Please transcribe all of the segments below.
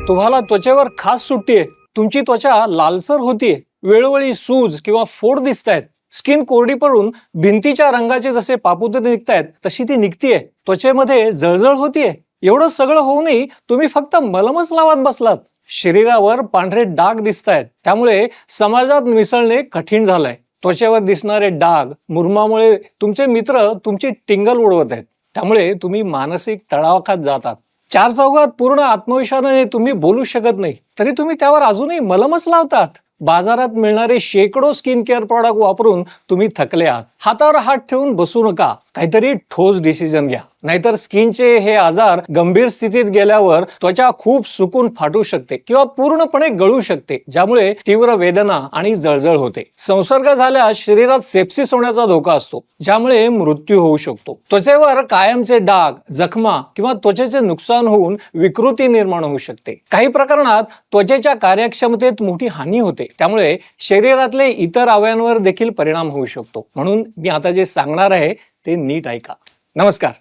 तुम्हाला त्वचेवर खास सुट्टीये, तुमची त्वचा लालसर होतीये, वेळोवेळी सूज किंवा फोड दिसतायत, स्किन कोरडी पडून भिंतीच्या रंगाचे जसे पापुद्रे निघतायत तशी ती निघतीये, त्वचेमध्ये जळजळ होतीये, एवढं सगळं होऊनही तुम्ही फक्त मलमच लावत बसलात. शरीरावर पांढरे डाग दिसतायत, त्यामुळे समाजात मिसळणे कठीण झालंय. त्वचेवर दिसणारे डाग, मुरुमामुळे तुमचे मित्र तुमची टिंगल उडवत आहेत, त्यामुळे तुम्ही मानसिक तणावाखात जातात. चार चौघात पूर्ण आत्मविश्वासाने तुम्ही बोलू शकत नाही, तरी तुम्ही त्यावर अजूनही मलमच लावतात. बाजारात मिळणारे शेकडो स्किन केअर प्रॉडक्ट वापरून तुम्ही थकले आहात. हातावर हात ठेवून बसू नका, काहीतरी ठोस डिसिजन घ्या, नाहीतर स्किनचे हे आजार गंभीर स्थितीत गेल्यावर त्वचा खूप सुकून फाटू शकते किंवा पूर्णपणे गळू शकते, ज्यामुळे तीव्र वेदना आणि जळजळ होते. संसर्ग झाल्यास शरीरात सेप्सिस होण्याचा धोका असतो, ज्यामुळे मृत्यू होऊ शकतो. त्वचेवर कायमचे डाग, जखमा किंवा त्वचेचे नुकसान होऊन विकृती निर्माण होऊ शकते. काही प्रकरणात त्वचेच्या कार्यक्षमतेत मोठी हानी होते, त्यामुळे शरीरातले इतर अवयवांवर देखील परिणाम होऊ शकतो. म्हणून मी आता जे सांगणार आहे ते नीट ऐका. नमस्कार,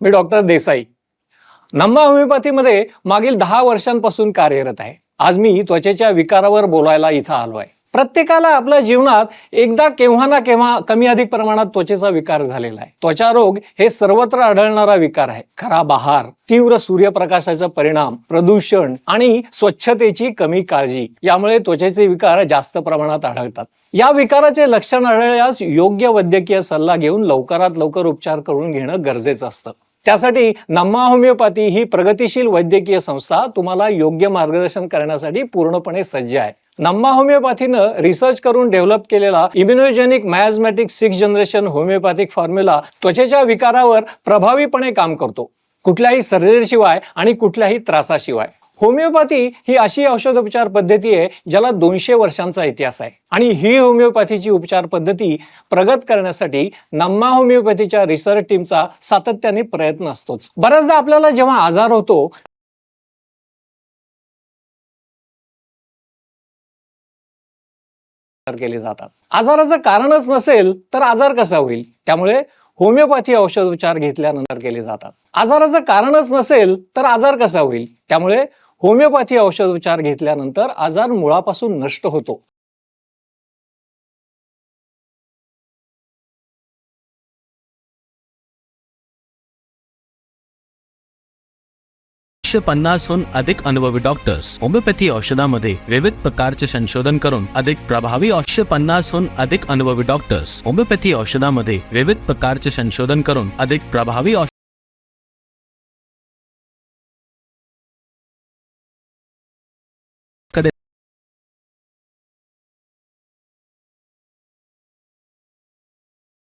मी डॉक्टर देसाई. नम्मा होमिओपॅथीमध्ये मागील 10 वर्षांपासून कार्यरत आहे. आज मी त्वचेच्या विकारावर बोलायला इथं आलो आहे. प्रत्येकाला आपल्या जीवनात एकदा केव्हा ना केव्हा कमी अधिक प्रमाणात त्वचेचा विकार झालेला आहे. त्वचा रोग हे सर्वत्र आढळणारा विकार आहे. खराब आहार, तीव्र सूर्यप्रकाशाचा परिणाम, प्रदूषण आणि स्वच्छतेची कमी काळजी यामुळे त्वचेचे विकार जास्त प्रमाणात आढळतात. या विकाराचे लक्षण आढळल्यास योग्य वैद्यकीय सल्ला घेऊन लवकरात लवकर उपचार करून घेणं गरजेचं असतं. त्यासाठी नम्मा होमिओपॅथी ही प्रगतिशील वैद्यकीय संस्था तुम्हाला योग्य मार्गदर्शन करण्यासाठी पूर्णपणे सज्ज आहे. नम्मा होमिओपॅथीनं रिसर्च करून डेव्हलप केलेला immunogenic miasmatic 6th generation homeopathic formula त्वचेच्या विकारावर प्रभावीपणे काम करतो, कुठल्याही सर्जरीशिवाय आणि कुठल्याही त्रासाशिवाय. होमिओपॅथी ही अशी औषधोपचार पद्धती आहे ज्याला 200 वर्षांचा इतिहास आहे, आणि ही होमिओपॅथीची उपचार पद्धती प्रगत करण्यासाठी नम्मा होमिओपॅथीच्या रिसर्च टीमचा सातत्याने प्रयत्न असतोच. बऱ्याचदा आपल्याला जेव्हा आजार होतो केले जातात. आजाराचं कारणच नसेल तर आजार कसा होईल, त्यामुळे होमिओपॅथी औषधोपचार घेतल्यानंतर केले जातात. आजाराचं कारणच नसेल तर आजार कसा होईल, त्यामुळे होमिओपॅथी औषधोपचार घेतल्यानंतर आजार मुळापासून नष्ट होतो. 150हून अधिक अनुभवी डॉक्टर्स होमिओपॅथी औषधामध्ये विविध प्रकारचे संशोधन करून अधिक प्रभावी 150हून अधिक अनुभवी डॉक्टर्स होमिओपॅथी औषधामध्ये विविध प्रकारचे संशोधन करून अधिक प्रभावी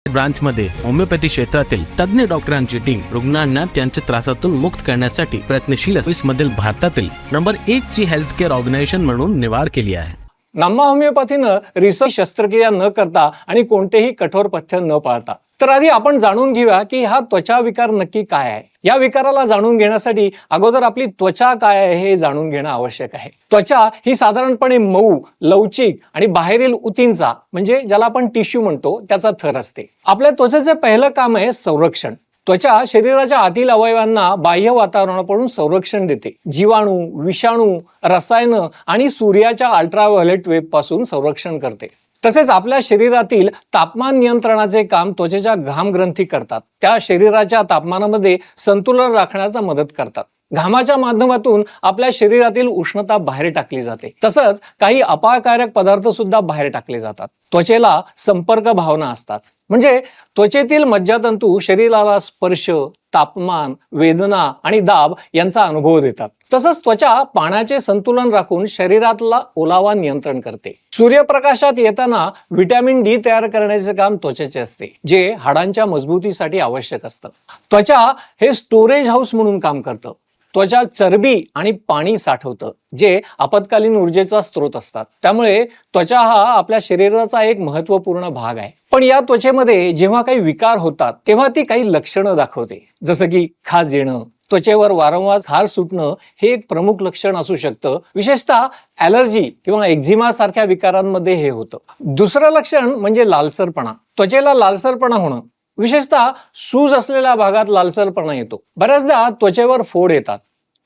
ब्रांच मध्ये होमिओपॅथी क्षेत्रातील तज्ञ डॉक्टरांची टीम रुग्णांना त्यांच्या त्रासातून मुक्त करण्यासाठी प्रयत्नशील मधील भारतातील नंबर 1 ची हेल्थ केअर ऑर्गनायझेशन म्हणून निवड केली आहे. नम्मा होमिओपॅथीनं रिसर्च शस्त्रक्रिया न करता आणि कोणतेही कठोर पथ्य न पाळता. तर आधी आपण जाणून घेऊया की हा त्वचा विकार नक्की काय आहे. या विकाराला जाणून घेण्यासाठी अगोदर आपली त्वचा काय आहे हे जाणून घेणं आवश्यक आहे. त्वचा ही साधारणपणे मऊ, लवचिक आणि बाहेरील उतींचा म्हणजे ज्याला आपण टिश्यू म्हणतो त्याचा थर असते. आपल्या त्वचेचे पहिलं काम आहे संरक्षण. त्वचा शरीराच्या आतील अवयवांना बाह्य वातावरणापासून संरक्षण देते. जीवाणू, विषाणू, रसायनं आणि सूर्याच्या अल्ट्राव्हायोलेट वेब पासून संरक्षण करते. तसेच आपल्या शरीरातील तापमान नियंत्रणाचे काम त्वचेच्या घाम ग्रंथी करतात. त्या शरीराच्या तापमानामध्ये संतुलन राखण्याचा मदत करतात. घामाच्या माध्यमातून आपल्या शरीरातील उष्णता बाहेर टाकली जाते. तसंच काही अपायकारक पदार्थ सुद्धा बाहेर टाकले जातात. त्वचेला संपर्क भावना असतात, म्हणजे त्वचेतील मज्जातंतू शरीराला स्पर्श, तापमान, वेदना आणि दाब यांचा अनुभव देतात. तसंच त्वचा पाण्याचे संतुलन राखून शरीरातला ओलावा नियंत्रण करते. सूर्यप्रकाशात येताना व्हिटॅमिन डी तयार करण्याचे काम त्वचेचे असते, जे हाडांच्या मजबूतीसाठी आवश्यक असतं. त्वचा हे स्टोरेज हाऊस म्हणून काम करतं. त्वचा चरबी आणि पाणी साठवतं, जे आपत्कालीन ऊर्जेचा स्रोत असतात. त्यामुळे त्वचा हा आपल्या शरीराचा एक महत्त्वपूर्ण भाग आहे. पण या त्वचेमध्ये जेव्हा काही विकार होतात तेव्हा ती काही लक्षणं दाखवते, जसं की खाज येणं, त्वचेवर वारंवार खार सुटणं हे एक प्रमुख लक्षण असू शकतं. विशेषतः ॲलर्जी किंवा एक्झिमा सारख्या विकारांमध्ये हे होतं. दुसरं लक्षण म्हणजे लालसरपणा. त्वचेला लालसरपणा होणं, विशेषतः सूज असलेल्या भागात लालसरपणा येतो. बऱ्याचदा त्वचेवर फोड येतात,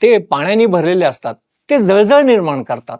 ते पाण्याने भरलेले असतात ते जळजळ निर्माण करतात.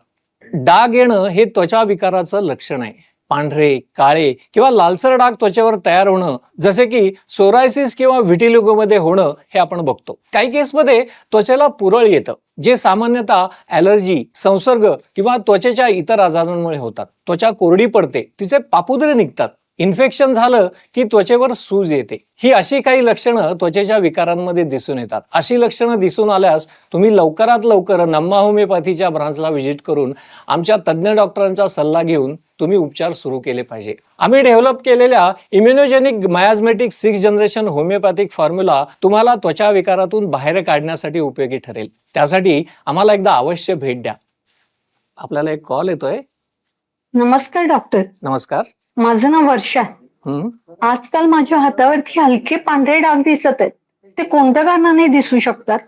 डाग येणं हे त्वचा विकाराचं लक्षण आहे. पांढरे, काळे किंवा लालसर डाग त्वचेवर तयार होणं, जसे की सोरायसिस किंवा व्हिटिलिगोमध्ये होणं, हे आपण बघतो. काही केसमध्ये त्वचेला पुरळ येतं, जे सामान्यतः ॲलर्जी, संसर्ग किंवा त्वचेच्या इतर आजारांमुळे होतात. त्वचा कोरडी पडते, तिचे पापुद्रे निघतात. इन्फेक्शन झालं की त्वचेवर सूज येते. ही अशी काही लक्षणं त्वचेच्या विकारांमध्ये दिसून येतात. अशी लक्षणं दिसून आल्यास तुम्ही लवकरात लवकर नम्मा होमिओपॅथीच्या ब्रांचला व्हिजिट करून आमच्या तज्ज्ञ डॉक्टरांचा सल्ला घेऊन तुम्ही उपचार सुरू केले पाहिजे. आम्ही डेव्हलप केलेल्या immunogenic miasmatic 6th generation homeopathic formula तुम्हाला त्वचा विकारातून बाहेर काढण्यासाठी उपयोगी ठरेल. त्यासाठी आम्हाला एकदा अवश्य भेट द्या. आपल्याला एक कॉल येतोय. नमस्कार डॉक्टर. नमस्कार. माझं नाव वर्षा. आजकाल माझ्या हातावरती हलके पांढरे डाग दिसत आहेत. ते कोणत्या कारणाने दिसू शकतात?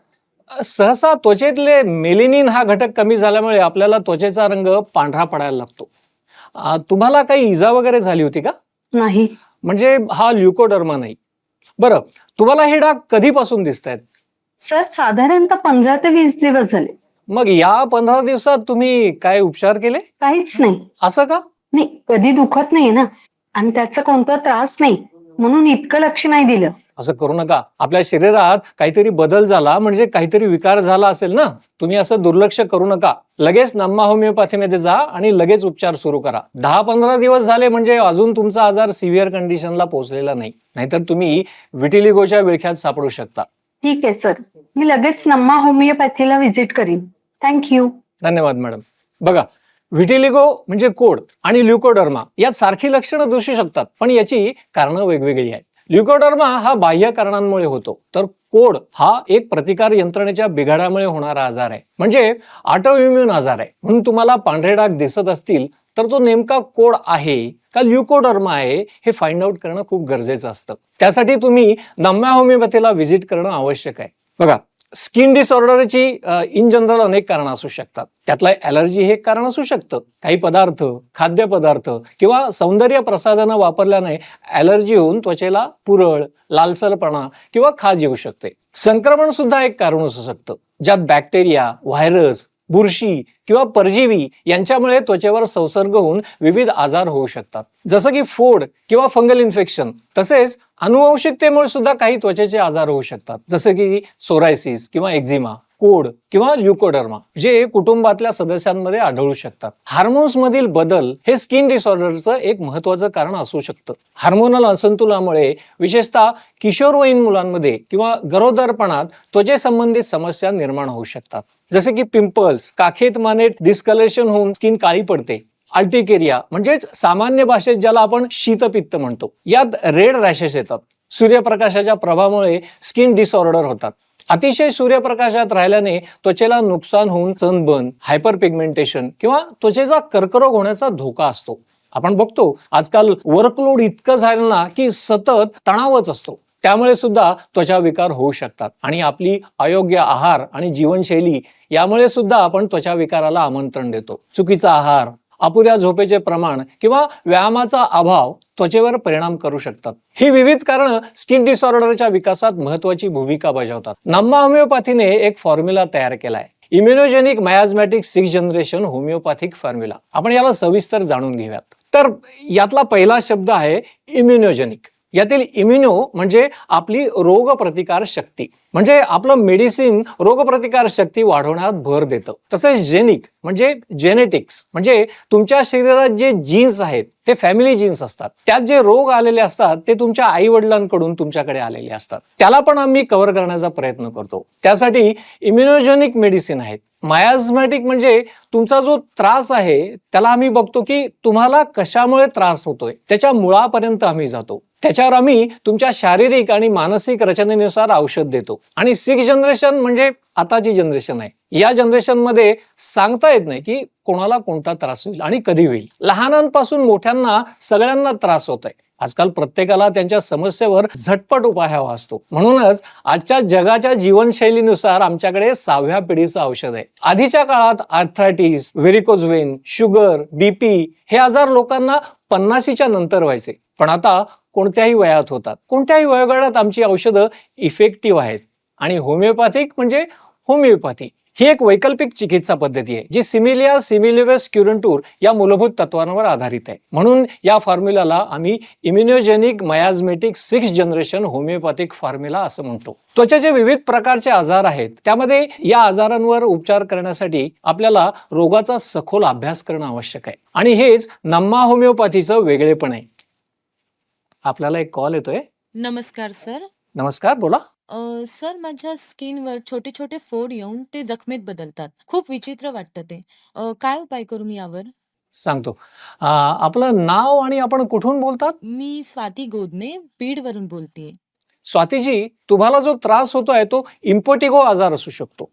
सहसा त्वचेतले मेलेनिन हा घटक कमी झाल्यामुळे आपल्याला त्वचेचा रंग पांढरा पडायला लागतो. तुम्हाला काही इजा वगैरे झाली होती का? नाही. म्हणजे हा ल्युकोडर्मा नाही. बरं, तुम्हाला हे डाग कधीपासून दिसत आहेत? सर, साधारणतः 15 ते 20 दिवस झाले. मग या 15 दिवसात तुम्ही काय उपचार केले? काहीच नाही. असं का? नाही, कधी दुखत नाही ना, आणि त्याचा कोणता त्रास नाही, म्हणून इतकं लक्ष नाही दिलं. असं करू नका. आपल्या शरीरात काहीतरी बदल झाला म्हणजे काहीतरी विकार झाला असेल ना. तुम्ही असं दुर्लक्ष करू नका. लगेच नम्मा होमिओपॅथीमध्ये जा आणि लगेच उपचार सुरू करा. 10-15 दिवस झाले म्हणजे अजून तुमचा आजार सिव्हिअर कंडिशनला पोहोचलेला नाही. नाहीतर तुम्ही विटिलिगोच्या विळख्यात सापडू शकता. ठीक आहे सर, मी लगेच नम्मा होमिओपॅथीला व्हिजिट करीन. थँक्यू. धन्यवाद मॅडम. बघा, व्हिटिलिगो म्हणजे कोड आणि ल्युकोडर्मा यात सारखी लक्षणं दिसू शकतात, पण याची कारणं वेगवेगळी आहेत. ल्युकोडर्मा हा बाह्य कारणांमुळे होतो, तर कोड हा एक प्रतिकार यंत्रणेच्या बिघाडामुळे होणारा आजार आहे, म्हणजे ऑटोइम्युन आजार आहे. म्हणून तुम्हाला पांढरे डाग दिसत असतील तर तो नेमका कोड आहे का ल्युकोडर्मा आहे हे फाइंड आउट करणं खूप गरजेचं असतं. त्यासाठी तुम्ही नम्मा होमिओपॅथीला व्हिजिट करणं आवश्यक आहे. बघा, स्किन डिसऑर्डरची इन जनरल अनेक कारणं असू शकतात. त्यातलं ॲलर्जी हे एक कारण असू शकतं. काही पदार्थ, खाद्यपदार्थ किंवा सौंदर्य प्रसाधनं वापरल्याने ॲलर्जी होऊन त्वचेला पुरळ, लालसरपणा किंवा खाज येऊ शकते. संक्रमण सुद्धा एक कारण असू शकतं, ज्यात बॅक्टेरिया, व्हायरस, बुरशी किंवा परजीवी यांच्यामुळे त्वचेवर संसर्ग होऊन विविध आजार होऊ शकतात, जसं की फोड किंवा फंगल इन्फेक्शन. तसेच अनुवंशिकतेमुळे सुद्धा काही त्वचेचे आजार होऊ शकतात, जसे की सोरायसिस किंवा एक्झिमा, कोड किंवा ल्युकोडर्मा, जे कुटुंबातल्या सदस्यांमध्ये आढळू शकतात. हार्मोन्स मधील बदल हे स्किन डिसऑर्डरचं एक महत्वाचं कारण असू शकतं. हार्मोनल असंतुलनामुळे विशेषतः किशोरवयीन मुलांमध्ये किंवा गरोदरपणात त्वचेसंबंधित समस्या निर्माण होऊ शकतात, जसे की पिंपल्स, काखेत मानेत डिस्कलरेशन होऊन स्किन काळी पडते. अल्टिकेरिया म्हणजेच सामान्य भाषेत ज्याला आपण शीतपित्त म्हणतो, यात रेड रॅशेस येतात. सूर्यप्रकाशाच्या प्रभावामुळे स्किन डिसऑर्डर होतात. अतिशय सूर्यप्रकाशात राहिल्याने त्वचेला नुकसान होऊन सनबर्न, हायपर पिगमेंटेशन किंवा त्वचेचा कर्करोग होण्याचा धोका असतो. आपण बघतो आजकाल वर्कलोड इतकं झालं ना की सतत तणावच असतो. त्यामुळे सुद्धा त्वचा विकार होऊ शकतात आणि आपली अयोग्य आहार आणि जीवनशैली यामुळे सुद्धा आपण त्वचा विकाराला आमंत्रण देतो. चुकीचा आहार, अपुऱ्या झोपेचे प्रमाण किंवा व्यायामाचा अभाव त्वचेवर परिणाम करू शकतात. ही विविध कारणं स्किन डिसऑर्डरच्या विकासात महत्वाची भूमिका बजावतात. नम्मा होमिओपॅथीने एक फॉर्म्युला तयार केलाय, immunogenic miasmatic 6th generation homeopathic formula. आपण याला सविस्तर जाणून घेऊयात. तर यातला पहिला शब्द आहे इम्युनोजेनिक. यातील इम्युनो म्हणजे आपली रोगप्रतिकार शक्ती, म्हणजे आपलं मेडिसिन रोगप्रतिकार शक्ती वाढवण्यात भर देतं. तसेच जेनिक म्हणजे जेनेटिक्स, म्हणजे तुमच्या शरीरात जे जीन्स आहेत ते फॅमिली जीन्स असतात. त्यात जे रोग आलेले असतात ते तुमच्या आई वडिलांकडून तुमच्याकडे आलेले असतात. त्याला पण आम्ही कव्हर करण्याचा प्रयत्न करतो. त्यासाठी इम्युनोजेनिक मेडिसिन आहेत. मायाझमॅटिक म्हणजे तुमचा जो त्रास आहे त्याला आम्ही बघतो की तुम्हाला कशामुळे त्रास होतोय, त्याच्या मुळापर्यंत आम्ही जातो. त्याच्यावर आम्ही तुमच्या शारीरिक आणि मानसिक रचनेनुसार औषध देतो. आणि 6th जनरेशन म्हणजे आताची जनरेशन आहे. या जनरेशन मध्ये सांगता येत नाही की कोणाला कोणता त्रास होईल आणि कधी होईल. लहानांपासून मोठ्यांना सगळ्यांना त्रास होतोय. आजकाल प्रत्येकाला त्यांच्या समस्येवर झटपट उपाय हवा असतो. म्हणूनच आजच्या जगाच्या जीवनशैलीनुसार आमच्याकडे 6व्या पिढीचं औषध आहे. आधीच्या काळात arthritis, varicose Wien, sugar, BP हे आजार लोकांना 50च्या नंतर व्हायचे, पण आता कोणत्याही वयात होतात. कोणत्याही वयोगटात आमची औषधं इफेक्टिव्ह आहेत. आणि होमिओपॅथिक म्हणजे होमिओपॅथी ही एक वैकल्पिक चिकित्सा पद्धती आहे जी सिमिलिया सिमिलिव्हस क्युरंटूर या मूलभूत तत्वांवर आधारित आहे. म्हणून या फॉर्म्युलाला आम्ही immunogenic miasmatic 6th generation homeopathic formula असं म्हणतो. त्वचेचे विविध प्रकारचे आजार आहेत, त्यामध्ये या आजारांवर उपचार करण्यासाठी आपल्याला रोगाचा सखोल अभ्यास करणं आवश्यक आहे आणि हेच नम्मा होमिओपॅथीचं वेगळेपण आहे. आपल्याला एक कॉल येतोय. नमस्कार सर. नमस्कार, बोला. सर माझ्या स्किनवर छोटे छोटे फोड येऊन ते जखमेत बदलतात. खूप विचित्र वाटतं ते. काय उपाय करू मी यावर? सांगतो. आपलं नाव आणि आपण कुठून बोलतात? मी स्वाती गोदने बीडवरून बोलतेय. स्वातीजी, तुम्हाला जो त्रास होतोय तो इम्पोटिगो आजार असू शकतो.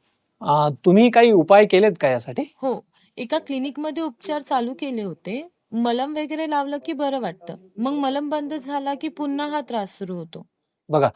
तुम्ही काही उपाय केलेत का यासाठी? हो, एका क्लिनिकमध्ये उपचार चालू केले होते. मलम वगैरे लावलं की बरं वाटतं. मग मलम बंद झाला की पुन्हा हा त्रास सुरू होतो. बघा,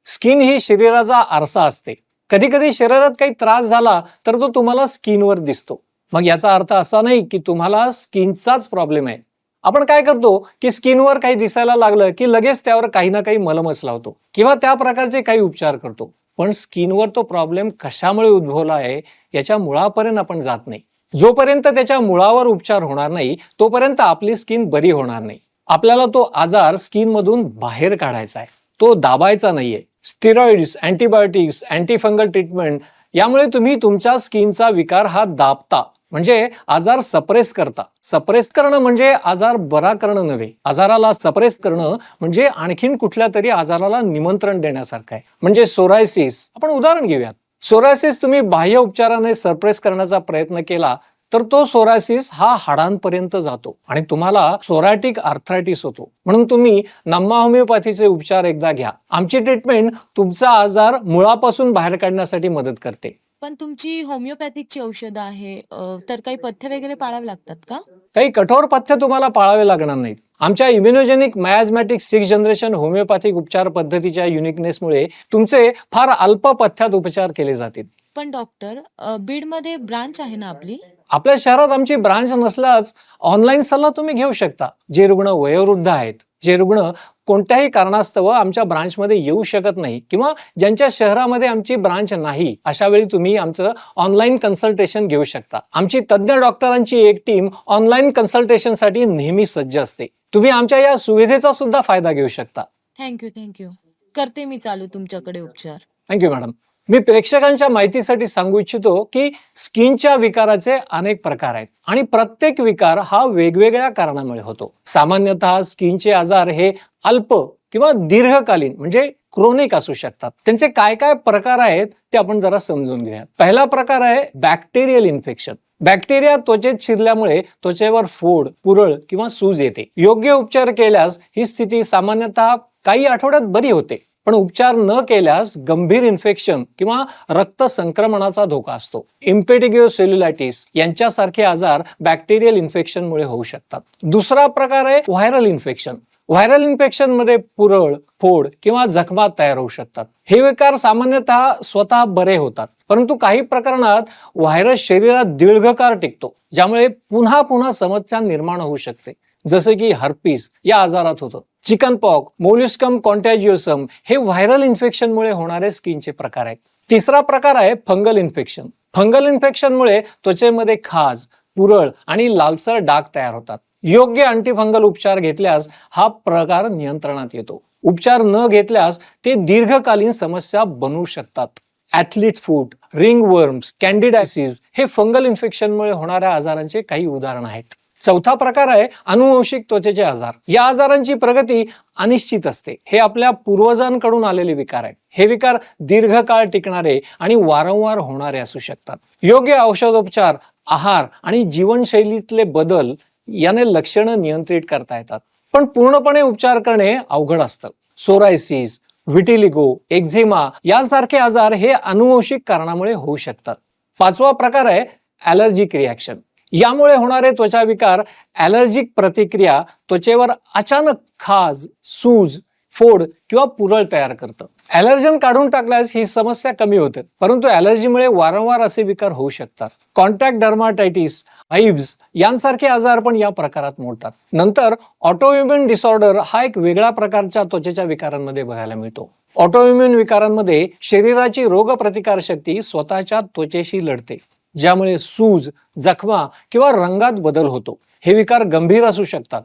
स्किन ही शरीराचा आरसा असते. कधी कधी शरीरात काही त्रास झाला तर तो तुम्हाला स्किनवर दिसतो. मग याचा अर्थ असा नाही की तुम्हाला स्किनचाच प्रॉब्लेम आहे. आपण काय करतो की स्किनवर काही दिसायला लागलं की लगेच त्यावर काही ना काही मलमच लावतो किंवा त्या प्रकारचे काही उपचार करतो. पण स्किनवर तो प्रॉब्लेम कशामुळे उद्भवला आहे याच्या मुळापर्यंत आपण जात नाही. जोपर्यंत त्याच्या मुळावर उपचार होणार नाही तोपर्यंत आपली स्किन बरी होणार नाही. आपल्याला तो आजार स्किन मधून बाहेर काढायचा आहे, तो दाबायचा नाहीये. स्टेरॉइड्स, अँटीबायोटिक्स, अँटीफंगल ट्रीटमेंट यामुळे तुम्ही तुमच्या स्किनचा विकार हा दाबता, म्हणजे आजार सप्रेस करता. सप्रेस करणं म्हणजे आजार बरा करणं नव्हे. आजाराला सप्रेस करणं म्हणजे आणखीन कुठल्या तरी आजाराला निमंत्रण देण्यासारखं आहे. म्हणजे सोरायसिस, आपण उदाहरण घेऊयात. सोरायसिस तुम्ही बाह्य उपचाराने सप्रेस करण्याचा प्रयत्न केला तर तो सोरायसिस हा हाडांपर्यंत जातो आणि तुम्हाला सोरायटिक आर्थरायटिस होतो. म्हणून तुम्ही नम्मा होमिओपॅथीचे उपचार एकदा घ्या. आमची ट्रीटमेंट तुमचा आजार मुळापासून बाहेर काढण्यासाठी मदत करते. पण तुमची होमिओपॅथिकची औषधं आहे, तर काही पथ्य वगैरे पाळावे लागतात का? काही कठोर पथ्य तुम्हाला पाळावे लागणार नाहीत. आमच्या इम्युनोजेनिक मयाझमॅटिक 6th जनरेशन होमिओपॅथिक उपचार पद्धतीच्या युनिकनेसमुळे तुमचे फार अल्प पथ्यात उपचार केले जातील. पण डॉक्टर, बीडमध्ये ब्रांच आहे ना आपली? आपल्या शहरात आमची ब्रांच नसल्यास ऑनलाईन सल्ला तुम्ही घेऊ शकता. जे रुग्ण वयोवृद्ध आहेत, जे रुग्ण कोणत्याही कारणास्तव आमच्या ब्रांचमध्ये येऊ शकत नाही किंवा ज्यांच्या शहरामध्ये आमची ब्रांच नाही, अशा वेळी तुम्ही आमचं ऑनलाईन कन्सल्टेशन घेऊ शकता. आमची तज्ज्ञ डॉक्टरांची एक टीम ऑनलाईन कन्सल्टेशनसाठी नेहमी सज्ज असते. तुम्ही आमच्या या सुविधेचा सुद्धा फायदा घेऊ शकता. थँक्यू. करते मी चालू तुमच्याकडे उपचार. Thank you madam. मी प्रेक्षकांच्या माहितीसाठी सांगू इच्छितो की स्किनच्या विकाराचे अनेक प्रकार आहेत आणि प्रत्येक विकार हा वेगवेगळ्या कारणामुळे होतो. सामान्यतः स्किनचे आजार हे अल्प किंवा दीर्घकालीन म्हणजे क्रोनिक असू शकतात. त्यांचे काय काय प्रकार आहेत ते आपण जरा समजून घेऊया. पहिला प्रकार आहे बॅक्टेरियल इन्फेक्शन. बॅक्टेरिया त्वचेत शिरल्यामुळे त्वचेवर फोड, पुरळ किंवा सूज येते. योग्य उपचार केल्यास ही स्थिती सामान्यतः काही आठवड्यात बरी होते, पण उपचार न केल्यास गंभीर इन्फेक्शन किंवा रक्त संक्रमणाचा धोका असतो. इम्पेटिगो सेल्युलायटिस यांच्यासारखे आजार बॅक्टेरियल इन्फेक्शनमुळे होऊ शकतात. दुसरा प्रकार आहे व्हायरल इन्फेक्शन. व्हायरल इन्फेक्शन मध्ये पुरळ, फोड किंवा जखमा तयार होऊ शकतात. हे विकार सामान्यतः स्वतः बरे होतात, परंतु काही प्रकरणात व्हायरस शरीरात दीर्घकाळ टिकतो, ज्यामुळे पुन्हा पुन्हा समस्या निर्माण होऊ शकते. जसे की हर्पीस या आजारात होतं. चिकन पॉक, मोल्युस्कम कॉन्टॅजिओसम हे व्हायरल इन्फेक्शनमुळे होणारे स्किनचे प्रकार आहेत. तिसरा प्रकार आहे फंगल इन्फेक्शन. फंगल इन्फेक्शनमुळे त्वचेमध्ये खाज, पुरळ आणि लालसर डाग तयार होतात. योग्य अँटीफंगल उपचार घेतल्यास हा प्रकार नियंत्रणात येतो. उपचार न घेतल्यास ते दीर्घकालीन समस्या बनवू शकतात. ॲथलीट फूट, रिंग वर्म्स, कॅन्डिडायसिस हे फंगल इन्फेक्शनमुळे होणाऱ्या आजारांचे काही उदाहरण आहेत. चौथा प्रकार आहे अनुवंशिक त्वचेचे आजार. या आजारांची प्रगती अनिश्चित असते. हे आपल्या पूर्वजांकडून आलेले विकार आहेत. हे विकार दीर्घकाळ टिकणारे आणि वारंवार होणारे असू शकतात. योग्य औषधोपचार, आहार आणि जीवनशैलीतले बदल याने लक्षणं नियंत्रित करता येतात, पण पूर्णपणे उपचार करणे अवघड असतं. सोरायसिस, व्हिटिलिगो, एक्झिमा यासारखे आजार हे अनुवंशिक कारणामुळे होऊ शकतात. पाचवा प्रकार आहे ॲलर्जिक रिॲक्शन. यामुळे होणारे त्वचा विकार ॲलर्जिक प्रतिक्रिया, त्वचेवर अचानक खाज, सूज, फोड किंवा पुरळ तयार करतं. ॲलर्जन काढून टाकल्यास ही समस्या कमी होते, परंतु ॲलर्जीमुळे वारंवार असे विकार होऊ शकतात. कॉन्टॅक्ट डर्माटायटिस, हाइव्स यांसारखे आजार पण या प्रकारात मोडतात. नंतर ऑटोइम्युन डिसऑर्डर हा एक वेगळ्या प्रकारच्या त्वचेच्या विकारांमध्ये बघायला मिळतो. ऑटोइम्युन विकारांमध्ये शरीराची रोगप्रतिकार शक्ती स्वतःच्या त्वचेशी लढते, ज्यामुळे सूज, जखमा किंवा रंगात बदल होतो. हे विकार गंभीर असू शकतात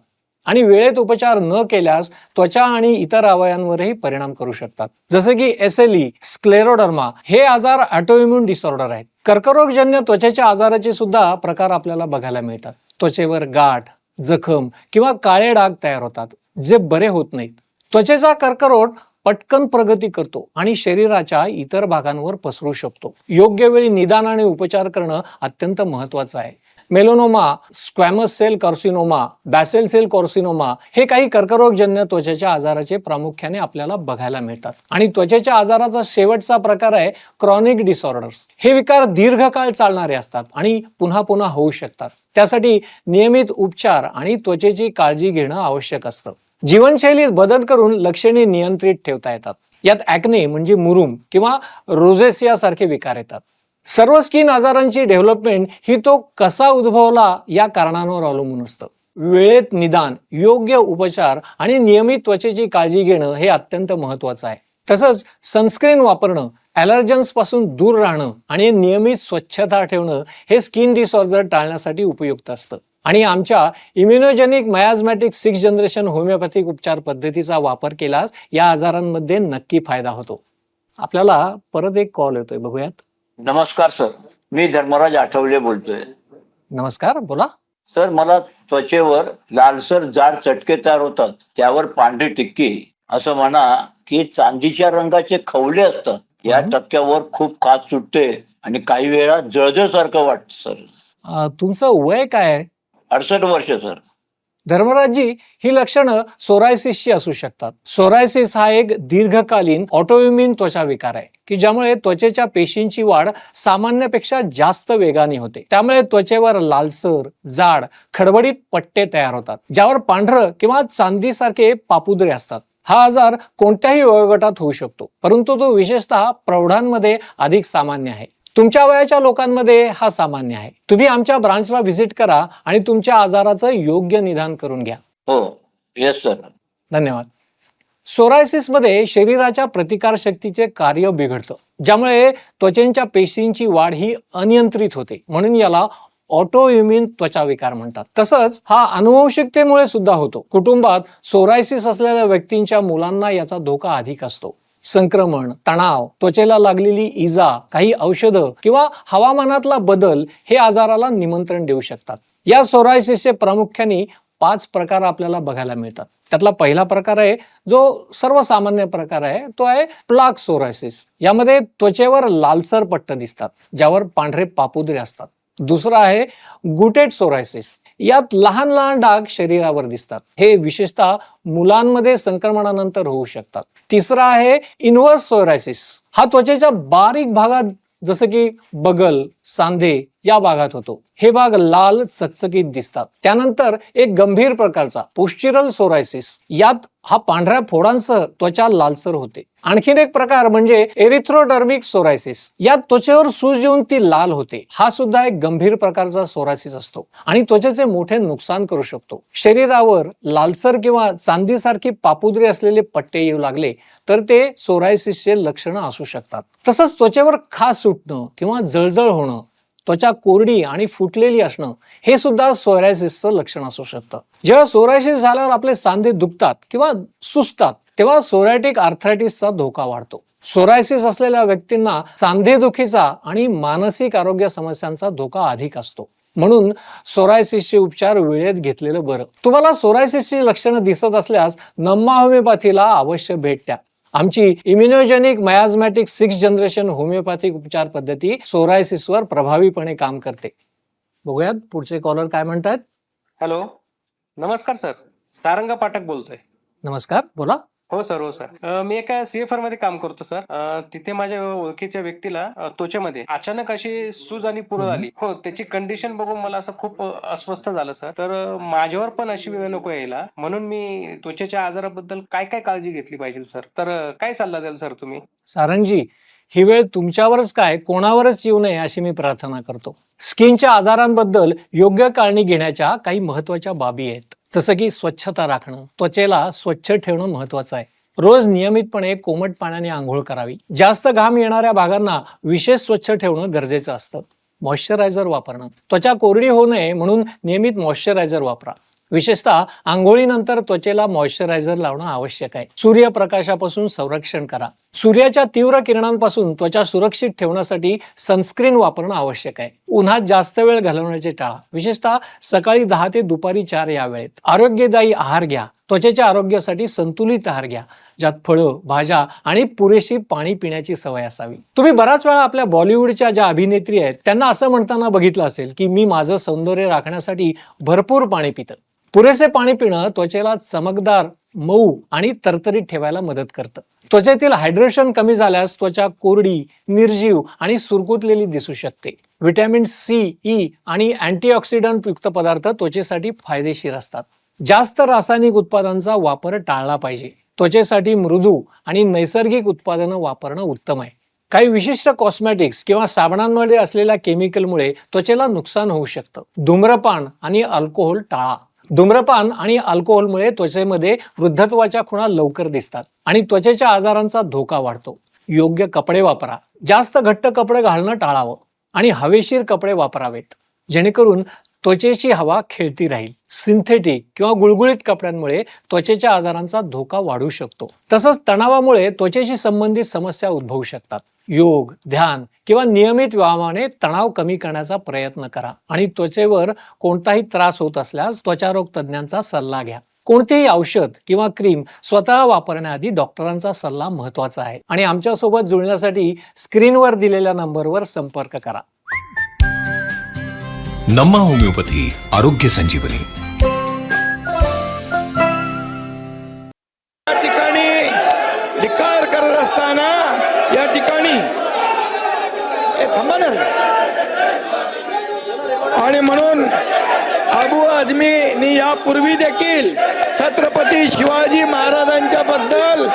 आणि वेळेत उपचार न केल्यास त्वचा आणि इतर अवयवांवरही परिणाम करू शकतात. जसे की SLE, स्क्लेरोडर्मा हे आजार ऑटोइम्युन डिसऑर्डर आहेत. कर्करोगजन्य त्वचेच्या आजाराचे सुद्धा प्रकार आपल्याला बघायला मिळतात. त्वचेवर गाठ, जखम किंवा काळे डाग तयार होतात, जे बरे होत नाहीत. त्वचेचा कर्करोग पटकन प्रगती करतो आणि शरीराच्या इतर भागांवर पसरू शकतो. योग्य वेळी निदान आणि उपचार करणं अत्यंत महत्वाचं आहे. Melanoma, squamous cell carcinoma, basal cell carcinoma हे काही कर्करोगजन्य त्वचेच्या आजाराचे प्रामुख्याने आपल्याला बघायला मिळतात. आणि त्वचेच्या आजाराचा शेवटचा प्रकार आहे क्रॉनिक डिसऑर्डर्स. हे विकार दीर्घकाळ चालणारे असतात आणि पुन्हा पुन्हा होऊ शकतात. त्यासाठी नियमित उपचार आणि त्वचेची काळजी घेणं आवश्यक असतं. जीवनशैलीत बदल करून लक्षणे नियंत्रित ठेवता येतात. यात ॲक्ने म्हणजे मुरूम किंवा रोझेसिया सारखे विकार येतात. सर्व स्किन आजारांची डेव्हलपमेंट ही तो कसा उद्भवला या कारणांवर अवलंबून असतं. वेळेत निदान, योग्य उपचार आणि नियमित त्वचेची काळजी घेणं हे अत्यंत महत्वाचं आहे. तसंच सनस्क्रीन वापरणं, ॲलर्जन्स पासून दूर राहणं आणि नियमित स्वच्छता ठेवणं हे स्किन डिसऑर्डर टाळण्यासाठी उपयुक्त असतं. आणि आमच्या immunogenic miasmatic 6th generation homeopathic उपचार पद्धतीचा वापर केल्यास या आजारांमध्ये नक्की फायदा होतो. आपल्याला परत एक कॉल येतोय, बघूयात. नमस्कार सर, मी धर्मराज आठवले बोलतोय. नमस्कार, बोला. सर, मला त्वचेवर लालसर जाड चटके तयार होतात, त्यावर पांढरी टिक्की, असं म्हणा की चांदीच्या रंगाचे खवले असतात. या टक्क्यावर खूप खाज सुटते आणि काही वेळा जळजळ सारखं वाटतं सर. तुमचं वय काय आहे? 68 वर्ष सर. धर्मराजजी, ही लक्षणं सोरायसिसची असू शकतात. सोरायसिस हा एक दीर्घकालीन ऑटोइम्युन त्वचा विकार आहे की ज्यामुळे त्वचेच्या पेशींची वाढ सामान्यपेक्षा जास्त वेगाने होते. त्यामुळे त्वचेवर लालसर, जाड, खडबडीत पट्टे तयार होतात, ज्यावर पांढरं किंवा चांदीसारखे पापुद्रे असतात. हा आजार कोणत्याही वयोगटात होऊ शकतो, परंतु तो विशेषतः प्रौढांमध्ये अधिक सामान्य आहे. तुमच्या वयाच्या लोकांमध्ये हा सामान्य आहे. तुम्ही आमच्या ब्रांचला व्हिजिट करा आणि तुमच्या आजाराचं योग्य निदान करून घ्या. हो, येस सर. धन्यवाद. सोरायसिसमध्ये शरीराच्या प्रतिकारशक्तीचे कार्य बिघडतं, ज्यामुळे त्वचेच्या पेशींची वाढ ही अनियंत्रित होते. म्हणून याला ऑटोइम्युन त्वचा विकार म्हणतात. तसंच हा अनुवंशिकतेमुळे सुद्धा होतो. कुटुंबात सोरायसिस असलेल्या व्यक्तींच्या मुलांना याचा धोका अधिक असतो. संक्रमण, तणाव, त्वचेला लागलेली इजा, काही औषधं किंवा हवामानातला बदल हे आजाराला निमंत्रण देऊ शकतात. या सोरायसिसचे प्रामुख्याने 5 प्रकार आपल्याला बघायला मिळतात. त्यातला पहिला प्रकार आहे, जो सर्वसामान्य प्रकार आहे, तो आहे प्लाक सोरायसिस. यामध्ये त्वचेवर लालसर पट्ट दिसतात, ज्यावर पांढरे पापुद्रे असतात. दुसरा आहे गुटेड सोरायसिस. यात लहान लहान डाग शरीरावर दिसतात. हे विशेषतः मुलांमध्ये संक्रमणानंतर होऊ शकतात. तिसरा आहे इन्व्हर्स सोरायसिस. हा त्वचेच्या बारीक भागात जसं की बगल, सांधे या भागात होतो. हे भाग लाल चकचकीत दिसतात. त्यानंतर एक गंभीर प्रकारचा पोस्चरल सोरायसिस. यात हा पांढऱ्या फोडांसह त्वचा लालसर होते. आणखीन एक प्रकार म्हणजे एरिथ्रोडर्मिक सोरायसिस. यात त्वचेवर सूज येऊन ती लाल होते. हा सुद्धा एक गंभीर प्रकारचा सोरायसिस असतो आणि त्वचेचे मोठे नुकसान करू शकतो. शरीरावर लालसर किंवा चांदीसारखी पापुद्रे असलेले पट्टे येऊ लागले तर ते सोरायसिसचे लक्षणं असू शकतात. तसंच त्वचेवर खाज सुटणं किंवा जळजळ होणं, त्वचा कोरडी आणि फुटलेली असणं हे सुद्धा सोरायसिसचं लक्षण असू शकतं. जेव्हा सोरायसिस झाल्यावर आपले सांधे दुखतात किंवा सुजतात, तेव्हा सोरायटिक आर्थरायटिसचा धोका वाढतो. सोरायसिस असलेल्या व्यक्तींना सांधेदुखीचा आणि मानसिक आरोग्य समस्यांचा धोका अधिक असतो. म्हणून सोरायसिसचे उपचार वेळेत घेतलेलं बरं. तुम्हाला सोरायसिसची लक्षणं दिसत असल्यास नम्मा होमिओपॅथीला अवश्य भेट द्या. आमची immunogenic miasmatic 6th generation homeopathic उपचार पद्धती सोरायसिसवर प्रभावीपणे काम करते. बघूयात पुढचे कॉलर काय म्हणतात. हॅलो, नमस्कार सर. सारंगा पाठक बोलतोय. नमस्कार, बोला. हो सर, हो सर. मी एका CFR मध्ये काम करतो सर. तिथे माझ्या ओळखीच्या व्यक्तीला त्वचेमध्ये अचानक अशी सूज आणि पुरळ आली. हो, त्याची कंडिशन बघून मला असं खूप अस्वस्थ झालं सर. तर माझ्यावर पण अशी वेळ नको यायला, म्हणून मी त्वचेच्या आजाराबद्दल काय काय काळजी घेतली पाहिजे सर. तर काय सल्ला द्याल सर तुम्ही? सारंगजी, ही वेळ तुमच्यावरच काय कोणावरच येऊ नये अशी मी प्रार्थना करतो. स्किनच्या आजारांबद्दल योग्य काळजी घेण्याच्या काही महत्वाच्या बाबी आहेत, जसं की स्वच्छता राखणं. त्वचेला स्वच्छ ठेवणं महत्वाचं आहे. रोज नियमितपणे कोमट पाण्याने आंघोळ करावी. जास्त घाम येणाऱ्या भागांना विशेष स्वच्छ ठेवणं गरजेचं असतं. मॉइश्चरायझर वापरणं. त्वचा कोरडी होऊ नये म्हणून नियमित मॉइश्चरायझर वापरा. विशेषतः आंघोळीनंतर त्वचेला मॉइश्चरायझर लावणं आवश्यक आहे. सूर्यप्रकाशापासून संरक्षण करा. सूर्याच्या तीव्र किरणांपासून त्वचा सुरक्षित ठेवण्यासाठी सनस्क्रीन वापरणं आवश्यक आहे. उन्हात जास्त वेळ घालवण्याचे टाळा, विशेषतः सकाळी 10 ते दुपारी 4 या वेळेत. आरोग्यदायी आहार घ्या. त्वचेच्या आरोग्यासाठी संतुलित आहार घ्या, ज्यात फळं, भाज्या आणि पुरेशी पाणी पिण्याची सवय असावी. तुम्ही बराच वेळा आपल्या बॉलिवूडच्या ज्या अभिनेत्री आहेत त्यांना असं म्हणताना बघितलं असेल की मी माझं सौंदर्य राखण्यासाठी भरपूर पाणी पितं. पुरेसे पाणी पिणं त्वचेला चमकदार, मऊ आणि तरतरीत ठेवायला मदत करतं. त्वचेतील हायड्रेशन कमी झाल्यास त्वचा कोरडी, निर्जीव आणि सुरकुतलेली दिसू शकते. व्हिटॅमिन C, E आणि अँटीऑक्सिडंट युक्त पदार्थ त्वचेसाठी फायदेशीर असतात. जास्त रासायनिक उत्पादनांचा वापर टाळला पाहिजे. त्वचेसाठी मृदू आणि नैसर्गिक उत्पादनं वापरणं उत्तम आहे. काही विशिष्ट कॉस्मेटिक्स किंवा साबणांमध्ये असलेल्या केमिकलमुळे त्वचेला नुकसान होऊ शकतं. धूम्रपान आणि अल्कोहोल टाळा. धूम्रपान आणि अल्कोहोलमुळे त्वचेमध्ये वृद्धत्वाच्या खुणा लवकर दिसतात आणि त्वचेच्या आजारांचा धोका वाढतो. योग्य कपडे वापरा. जास्त घट्ट कपडे घालणं टाळावं आणि हवेशीर कपडे वापरावेत, जेणेकरून त्वचेची हवा खेळती राहील. सिंथेटिक किंवा गुळगुळीत कपड्यांमुळे त्वचेच्या आजारांचा धोका वाढू शकतो. तसंच तणावामुळे त्वचेशी संबंधित समस्या उद्भवू शकतात. योग, ध्यान किंवा नियमित व्यायामाने तणाव कमी करण्याचा प्रयत्न करा आणि त्वचेवर कोणताही त्रास होत असल्यास त्वचारोग तज्ञांचा सल्ला घ्या. कोणतेही औषध किंवा क्रीम स्वतः वापरण्याआधी डॉक्टरांचा सल्ला महत्वाचा आहे. आणि आमच्यासोबत जुळण्यासाठी स्क्रीनवर दिलेल्या नंबरवर संपर्क करा. नम्मा होमिओपॅथी आरोग्य संजीवनी. या ठिकाणी धिक्कार करत असताना या ठिकाणी थांबा ना. आणि म्हणून अबू आझमींनी यापूर्वी देखील छत्रपती शिवाजी महाराजांच्या बद्दल